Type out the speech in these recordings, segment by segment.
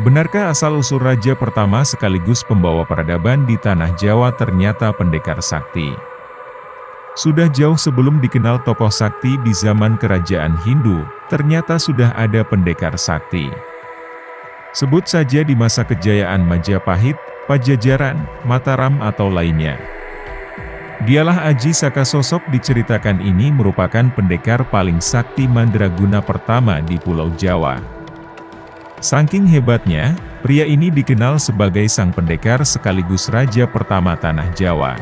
Benarkah asal-usul raja pertama sekaligus pembawa peradaban di tanah Jawa ternyata pendekar sakti? Sudah jauh sebelum dikenal tokoh sakti di zaman kerajaan Hindu, ternyata sudah ada pendekar sakti. Sebut saja di masa kejayaan Majapahit, Pajajaran, Mataram atau lainnya. Dialah Aji Saka. Sosok diceritakan ini merupakan pendekar paling sakti mandraguna pertama di Pulau Jawa. Saking hebatnya, pria ini dikenal sebagai sang pendekar sekaligus raja pertama tanah Jawa.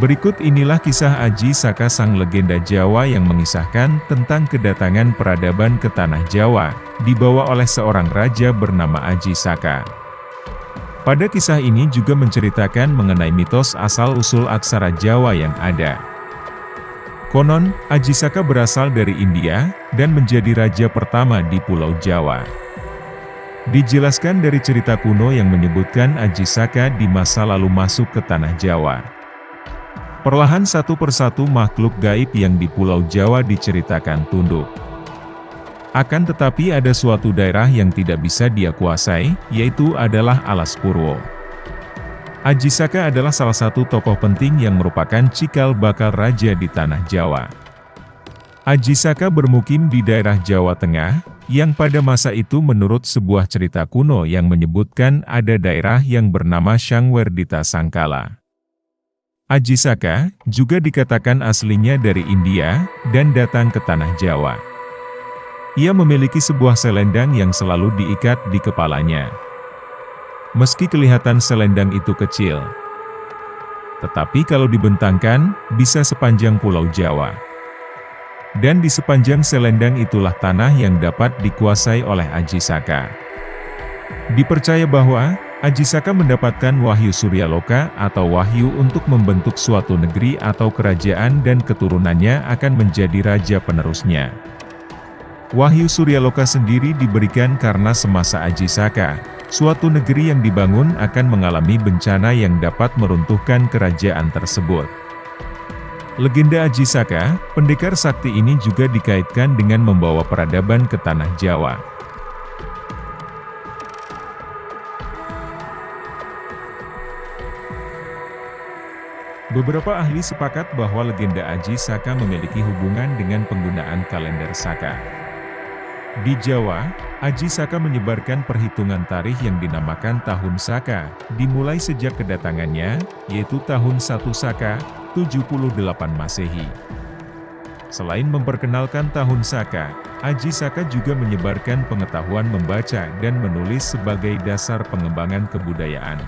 Berikut inilah kisah Aji Saka, sang legenda Jawa yang mengisahkan tentang kedatangan peradaban ke tanah Jawa, dibawa oleh seorang raja bernama Aji Saka. Pada kisah ini juga menceritakan mengenai mitos asal-usul aksara Jawa yang ada. Konon, Aji Saka berasal dari India, dan menjadi raja pertama di Pulau Jawa. Dijelaskan dari cerita kuno yang menyebutkan Aji Saka di masa lalu masuk ke tanah Jawa. Perlahan satu persatu makhluk gaib yang di Pulau Jawa diceritakan tunduk. Akan tetapi ada suatu daerah yang tidak bisa dia kuasai, yaitu adalah Alas Purwo. Aji Saka adalah salah satu tokoh penting yang merupakan cikal bakal raja di tanah Jawa. Aji Saka bermukim di daerah Jawa Tengah, yang pada masa itu menurut sebuah cerita kuno yang menyebutkan ada daerah yang bernama Sangwerdita Sangkala. Aji Saka juga dikatakan aslinya dari India, dan datang ke tanah Jawa. Ia memiliki sebuah selendang yang selalu diikat di kepalanya. Meski kelihatan selendang itu kecil, tetapi kalau dibentangkan, bisa sepanjang Pulau Jawa. Dan di sepanjang selendang itulah tanah yang dapat dikuasai oleh Aji Saka. Dipercaya bahwa Aji Saka mendapatkan wahyu Suryaloka atau wahyu untuk membentuk suatu negeri atau kerajaan dan keturunannya akan menjadi raja penerusnya. Wahyu Suryaloka sendiri diberikan karena semasa Aji Saka, suatu negeri yang dibangun akan mengalami bencana yang dapat meruntuhkan kerajaan tersebut. Legenda Aji Saka, pendekar sakti ini juga dikaitkan dengan membawa peradaban ke tanah Jawa. Beberapa ahli sepakat bahwa legenda Aji Saka memiliki hubungan dengan penggunaan kalender Saka. Di Jawa, Aji Saka menyebarkan perhitungan tarikh yang dinamakan Tahun Saka, dimulai sejak kedatangannya, yaitu tahun 1 Saka, 78 Masehi. Selain memperkenalkan Tahun Saka, Aji Saka juga menyebarkan pengetahuan membaca dan menulis sebagai dasar pengembangan kebudayaan.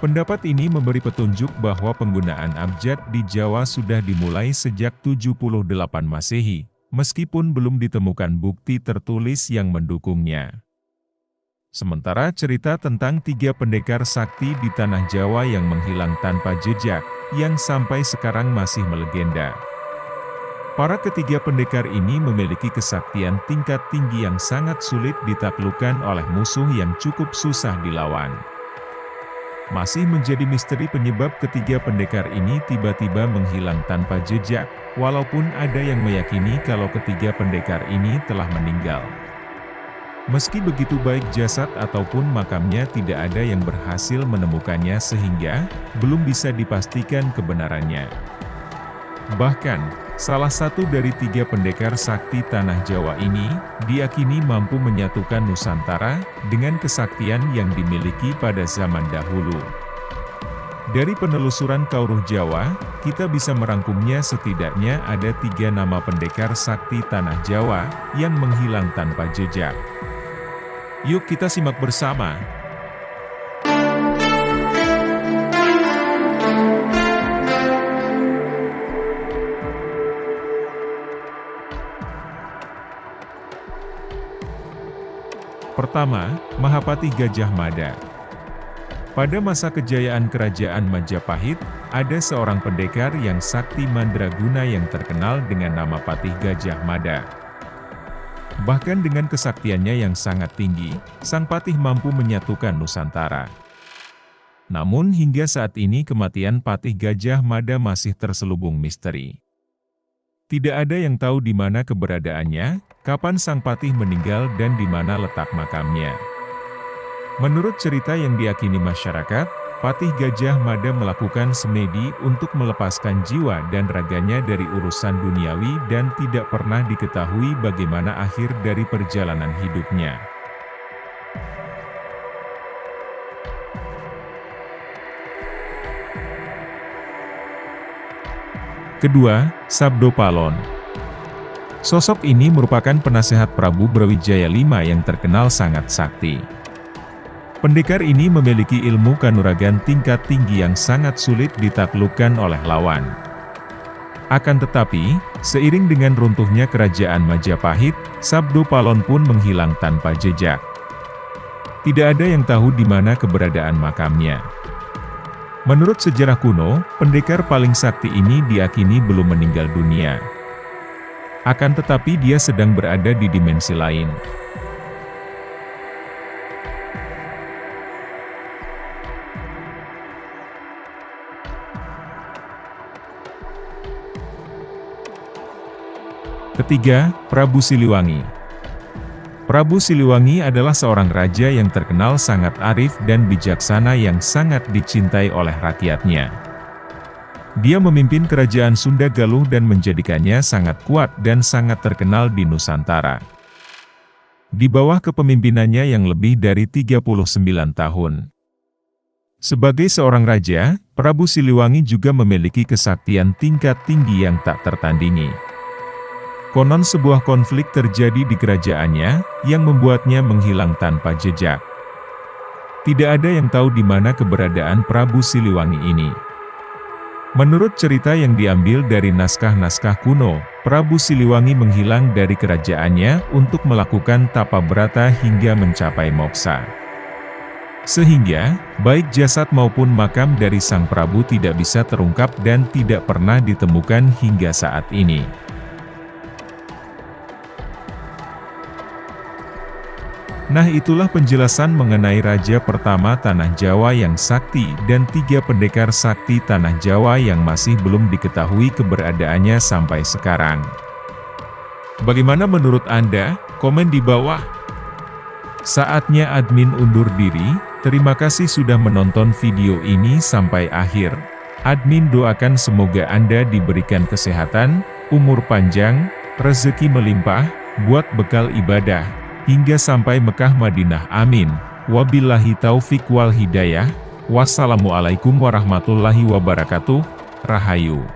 Pendapat ini memberi petunjuk bahwa penggunaan abjad di Jawa sudah dimulai sejak 78 Masehi, meskipun belum ditemukan bukti tertulis yang mendukungnya. Sementara cerita tentang 3 pendekar sakti di tanah Jawa yang menghilang tanpa jejak, yang sampai sekarang masih melegenda. Para ketiga pendekar ini memiliki kesaktian tingkat tinggi yang sangat sulit ditaklukkan oleh musuh yang cukup susah dilawan. Masih menjadi misteri penyebab ketiga pendekar ini tiba-tiba menghilang tanpa jejak, walaupun ada yang meyakini kalau ketiga pendekar ini telah meninggal. Meski begitu baik jasad ataupun makamnya tidak ada yang berhasil menemukannya sehingga belum bisa dipastikan kebenarannya. Bahkan, salah satu dari 3 pendekar sakti tanah Jawa ini, diyakini mampu menyatukan Nusantara, dengan kesaktian yang dimiliki pada zaman dahulu. Dari penelusuran Kauruh Jawa, kita bisa merangkumnya setidaknya ada 3 nama pendekar sakti tanah Jawa, yang menghilang tanpa jejak. Yuk kita simak bersama. Pertama, Mahapati Gajah Mada. Pada masa kejayaan kerajaan Majapahit, ada seorang pendekar yang sakti mandraguna yang terkenal dengan nama Patih Gajah Mada. Bahkan dengan kesaktiannya yang sangat tinggi, Sang Patih mampu menyatukan Nusantara. Namun hingga saat ini kematian Patih Gajah Mada masih terselubung misteri. Tidak ada yang tahu di mana keberadaannya, kapan Sang Patih meninggal dan di mana letak makamnya. Menurut cerita yang diyakini masyarakat, Patih Gajah Mada melakukan semedi untuk melepaskan jiwa dan raganya dari urusan duniawi dan tidak pernah diketahui bagaimana akhir dari perjalanan hidupnya. Kedua, Sabdo Palon. Sosok ini merupakan penasehat Prabu Brawijaya V yang terkenal sangat sakti. Pendekar ini memiliki ilmu kanuragan tingkat tinggi yang sangat sulit ditaklukkan oleh lawan. Akan tetapi, seiring dengan runtuhnya kerajaan Majapahit, Sabdo Palon pun menghilang tanpa jejak. Tidak ada yang tahu di mana keberadaan makamnya. Menurut sejarah kuno, pendekar paling sakti ini diyakini belum meninggal dunia. Akan tetapi dia sedang berada di dimensi lain. Ketiga, Prabu Siliwangi. Prabu Siliwangi adalah seorang raja yang terkenal sangat arif dan bijaksana yang sangat dicintai oleh rakyatnya. Dia memimpin kerajaan Sunda Galuh dan menjadikannya sangat kuat dan sangat terkenal di Nusantara. Di bawah kepemimpinannya yang lebih dari 39 tahun. Sebagai seorang raja, Prabu Siliwangi juga memiliki kesaktian tingkat tinggi yang tak tertandingi. Konon sebuah konflik terjadi di kerajaannya, yang membuatnya menghilang tanpa jejak. Tidak ada yang tahu di mana keberadaan Prabu Siliwangi ini. Menurut cerita yang diambil dari naskah-naskah kuno, Prabu Siliwangi menghilang dari kerajaannya untuk melakukan tapa brata hingga mencapai moksa. Sehingga, baik jasad maupun makam dari sang Prabu tidak bisa terungkap dan tidak pernah ditemukan hingga saat ini. Nah, itulah penjelasan mengenai raja pertama Tanah Jawa yang sakti dan 3 pendekar sakti Tanah Jawa yang masih belum diketahui keberadaannya sampai sekarang. Bagaimana menurut Anda? Komen di bawah. Saatnya admin undur diri. Terima kasih sudah menonton video ini sampai akhir. Admin doakan semoga Anda diberikan kesehatan, umur panjang, rezeki melimpah, buat bekal ibadah, hingga sampai Mekah Madinah, amin. Wabillahi taufik wal hidayah. Wassalamualaikum warahmatullahi wabarakatuh. Rahayu.